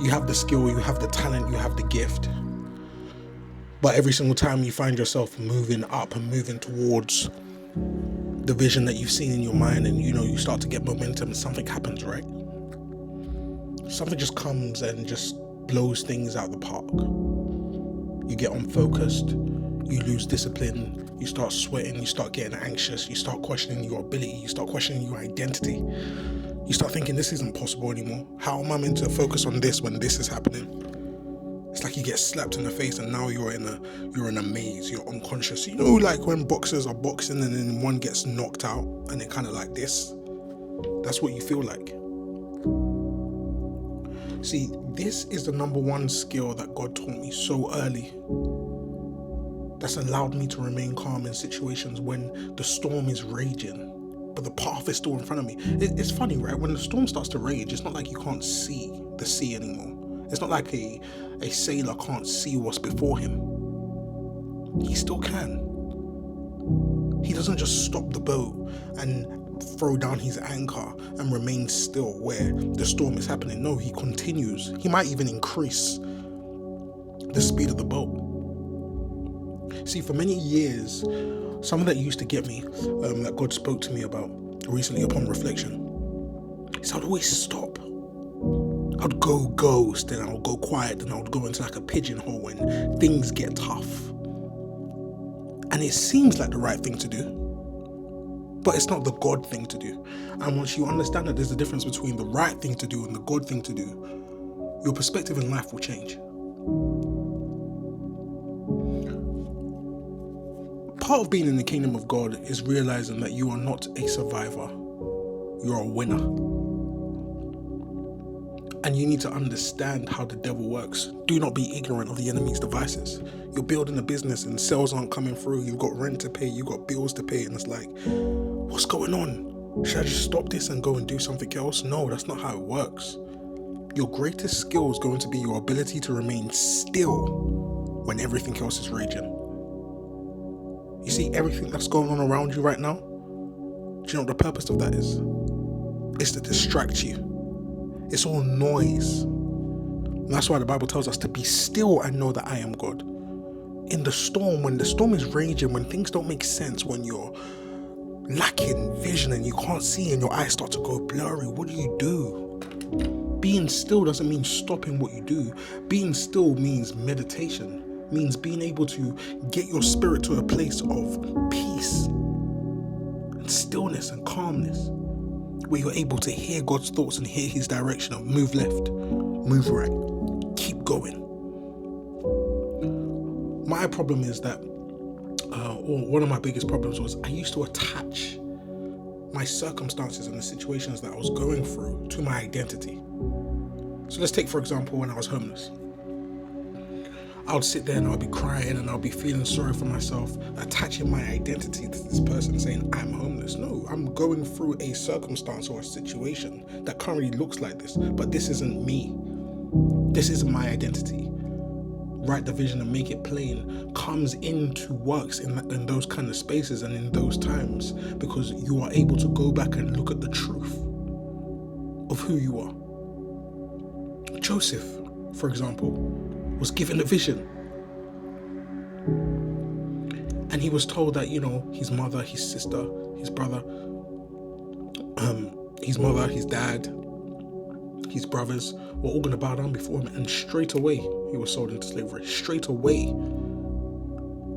You have the skill, you have the talent, you have the gift. But every single time you find yourself moving up and moving towards the vision that you've seen in your mind, and you start to get momentum, something happens, right? Something just comes and just blows things out of the park. You get unfocused, you lose discipline, you start sweating, you start getting anxious, you start questioning your ability, you start questioning your identity. You start thinking, this isn't possible anymore. How am I meant to focus on this when this is happening? It's like you get slapped in the face and now you're in a maze, you're unconscious. Like when boxers are boxing and then one gets knocked out and they're kind of like this. That's what you feel like. See, this is the number one skill that God taught me so early. That's allowed me to remain calm in situations when the storm is raging, but the path is still in front of me. It's funny, right? When the storm starts to rage, it's not like you can't see the sea anymore. It's not like a sailor can't see what's before him. He still can. He doesn't just stop the boat and throw down his anchor and remain still where the storm is happening. No, he continues. He might even increase the speed of the boat. See, for many years, something that used to get me, that God spoke to me about recently upon reflection, is I'd always stop. I'd go ghost, then I would go quiet, then I would go into like a pigeonhole when things get tough. And it seems like the right thing to do, but it's not the God thing to do. And once you understand that there's a difference between the right thing to do and the God thing to do, your perspective in life will change. Part of being in the kingdom of God is realizing that you are not a survivor, you're a winner. And you need to understand how the devil works. Do not be ignorant of the enemy's devices. You're building a business and sales aren't coming through. You've got rent to pay. You've got bills to pay. And it's like, what's going on? Should I just stop this and go and do something else? No, that's not how it works. Your greatest skill is going to be your ability to remain still when everything else is raging. You see everything that's going on around you right now? Do you know what the purpose of that is? It's to distract you. It's all noise. And that's why the Bible tells us to be still and know that I am God. In the storm, when the storm is raging, when things don't make sense, when you're lacking vision and you can't see and your eyes start to go blurry, what do? Being still doesn't mean stopping what you do. Being still means meditation, means being able to get your spirit to a place of peace and stillness and calmness, where you're able to hear God's thoughts and hear his direction of move left, move right, keep going. My problem is that, or one of my biggest problems was I used to attach my circumstances and the situations that I was going through to my identity. So let's take, for example, when I was homeless. I would sit there and I would be crying and I would be feeling sorry for myself, attaching my identity to this person saying I'm homeless. No, I'm going through a circumstance or a situation that currently looks like this, but this isn't me. This isn't my identity. Write the vision and make it plain comes into works in those kind of spaces and in those times, because you are able to go back and look at the truth of who you are. Joseph, for example, was given a vision. And he was told that, his mother, his sister, his brother, his mother, his dad, his brothers were all going to bow down before him. And straight away, he was sold into slavery. Straight away,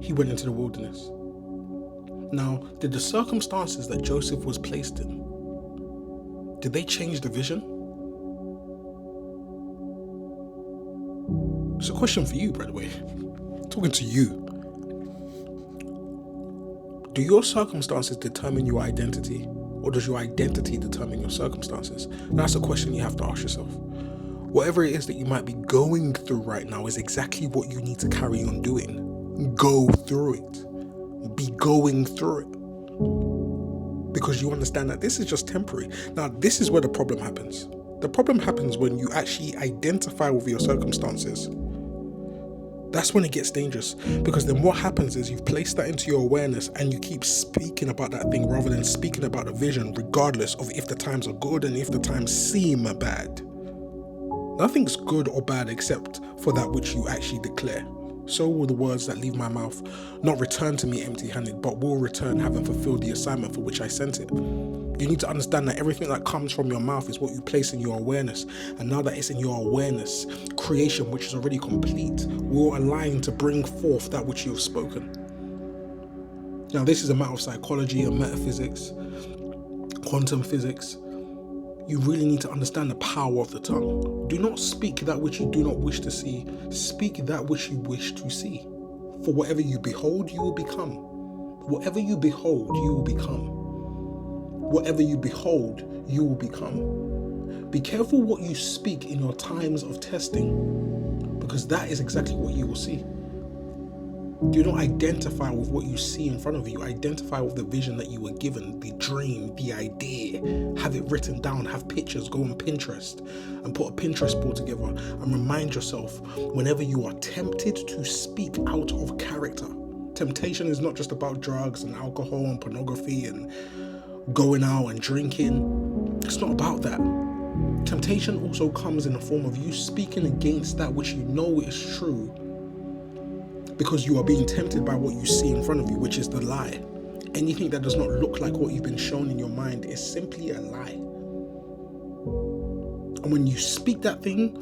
he went into the wilderness. Now, did the circumstances that Joseph was placed in, did they change the vision? It's a question for you, by the way. I'm talking to you. Do your circumstances determine your identity, or does your identity determine your circumstances? That's a question you have to ask yourself. Whatever it is that you might be going through right now is exactly what you need to carry on doing. Go through it. Be going through it. Because you understand that this is just temporary. Now, this is where the problem happens. The problem happens when you actually identify with your circumstances. That's when it gets dangerous, because then what happens is you've placed that into your awareness and you keep speaking about that thing rather than speaking about the vision, regardless of if the times are good and if the times seem bad. Nothing's good or bad except for that which you actually declare. So will the words that leave my mouth not return to me empty-handed, but will return having fulfilled the assignment for which I sent it. You need to understand that everything that comes from your mouth is what you place in your awareness. And now that it's in your awareness, creation, which is already complete, will align to bring forth that which you have spoken. Now, this is a matter of psychology and metaphysics, quantum physics. You really need to understand the power of the tongue. Do not speak that which you do not wish to see. Speak that which you wish to see. For whatever you behold, you will become. Whatever you behold, you will become. Whatever you behold, you will become. Be careful what you speak in your times of testing, because that is exactly what you will see. Do not identify with what you see in front of you. Identify with the vision that you were given, the dream, the idea. Have it written down, have pictures, go on Pinterest and put a Pinterest board together and remind yourself whenever you are tempted to speak out of character. Temptation is not just about drugs and alcohol and pornography and going out and drinking. It's not about that. Temptation also comes in the form of you speaking against that which you know is true, because you are being tempted by what you see in front of you, which is the lie. Anything that does not look like what you've been shown in your mind is simply a lie. And when you speak that thing,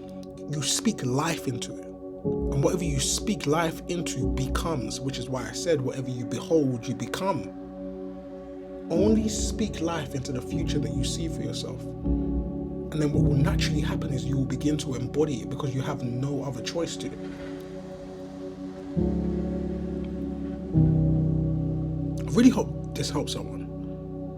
you speak life into it. And whatever you speak life into becomes, which is why I said whatever you behold, you become. Only speak life into the future that you see for yourself. And then what will naturally happen is you will begin to embody it because you have no other choice to. I really hope this helps someone.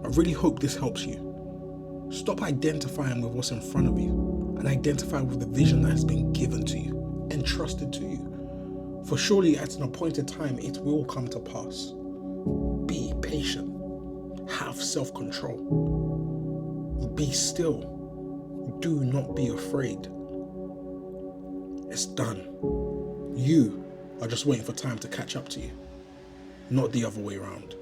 I really hope this helps you. Stop identifying with what's in front of you and identify with the vision that has been given to you, entrusted to you. For surely at an appointed time, it will come to pass. Be patient. Have self-control. Be still. Do not be afraid. It's done. You are just waiting for time to catch up to you, not the other way around.